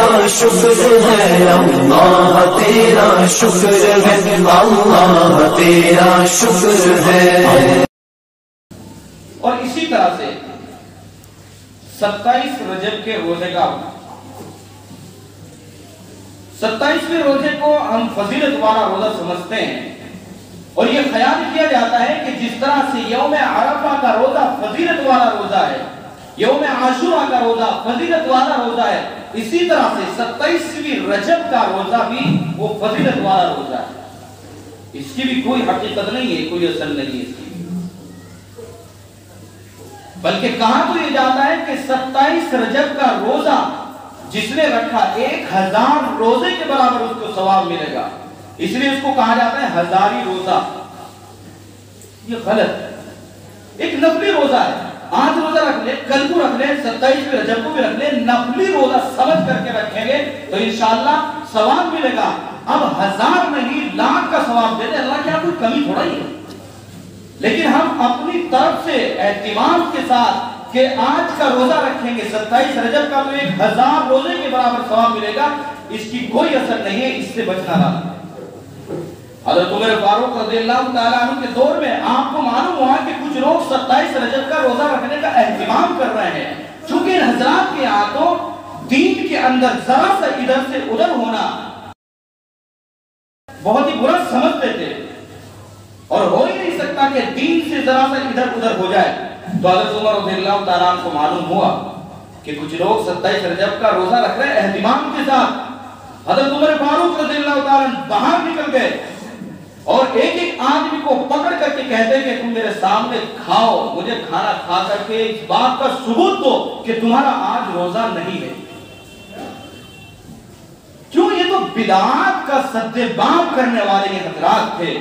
تیرا شکر ہے، اللہ تیرا شکر ہے، اللہ تیرا شکر ہے۔ اور اسی طرح سے 27 رجب کے روزے کا 27ویں روزے کو ہم فضیلت والا روزہ سمجھتے ہیں، اور یہ خیال کیا جاتا ہے کہ جس طرح سے یوم عرفہ کا روزہ فضیلت والا روزہ ہے، یوم عاشوراء کا روزہ فضیلت والا روزہ ہے، اسی طرح سے 27ویں رجب کا روزہ بھی وہ فضیلت والا روزہ ہے۔ اس کی بھی کوئی حقیقت نہیں ہے، کوئی اصل نہیں ہے اس کی، بلکہ کہا تو یہ جاتا ہے کہ 27 رجب کا روزہ جس نے رکھا 1000 روزے کے برابر اس کو ثواب ملے گا، اس لیے اس کو کہا جاتا ہے ہزاری روزہ۔ یہ غلط ہے، ایک نفلی روزہ ہے، آج روزہ رکھ لے، کل کو رکھ لے، 27 رجب کو بھی رکھ لے، نفلی روزہ سمجھ کر کے رکھیں گے تو انشاءاللہ ثواب ملے گا۔ اب 1000 نہیں، لاکھ کا ثواب دے دے، اللہ کیا کوئی کمی تھوڑا ہی ہے، لیکن ہم اپنی طرف سے اہتمام کے ساتھ کہ آج کا روزہ رکھیں گے 27 رجب کا تو 1000 روزے کے برابر ثواب ملے گا، اس کی کوئی اثر نہیں ہے، اس سے بچنا رہا۔ حضرت عمر فاروق رضی اللہ تعالیٰ عنہ کے دور میں آپ کو معلوم ہوا کہ کچھ لوگ 27 رجب کا روزہ رکھنے کا اہتمام کر رہے ہیں، چونکہ ان حضرات کے ہاتھوں دین کے اندر ذرا سا ادھر سے ادھر ہونا بہت ہی برا سمجھتے تھے، اور ہو ہی نہیں سکتا کہ دین سے ذرا سا ادھر ادھر ہو جائے۔ تو حضرت عمر رضی اللہ تعالیٰ عنہ کو معلوم ہوا کہ کچھ لوگ 27 رجب کا روزہ رکھ رہے ہیں اہتمام کے ساتھ۔ حضرت عمر فاروق رضی اللہ تعالیٰ عنہ باہر نکل گئے اور ایک ایک آدمی کو پکڑ کر کے کہتے کہ تم میرے سامنے کھاؤ، مجھے کھانا کھا کر کے اس بات کا ثبوت دو کہ تمہارا آج روزہ نہیں ہے۔ کیوں؟ یہ تو بدعات کا سد باب کرنے والے یہ حضرات تھے،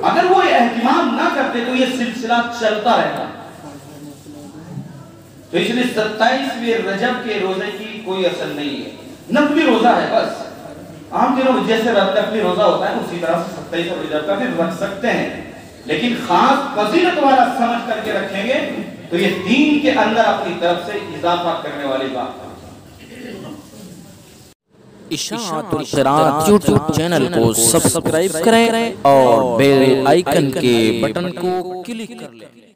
اگر وہ اہتمام نہ کرتے تو یہ سلسلہ چلتا رہتا۔ تو اس لیے 27ویں رجب کے روزے کی کوئی اثر نہیں ہے، نفلی روزہ ہے بس۔ عام دنوں جیسے نفلی روزہ ہوتا ہے اسی طرح سے 27 رجب کا بھی رکھ سکتے ہیں، لیکن خاص فضیلت والا سمجھ کر کے رکھیں گے تو یہ دین کے اندر اپنی طرف سے اضافہ کرنے والی بات ہے۔ اشاعت القرآن یوٹیوب چینل کو سبسکرائب کریں اور بیل آئیکن کے بٹن کو کلک کر لیں۔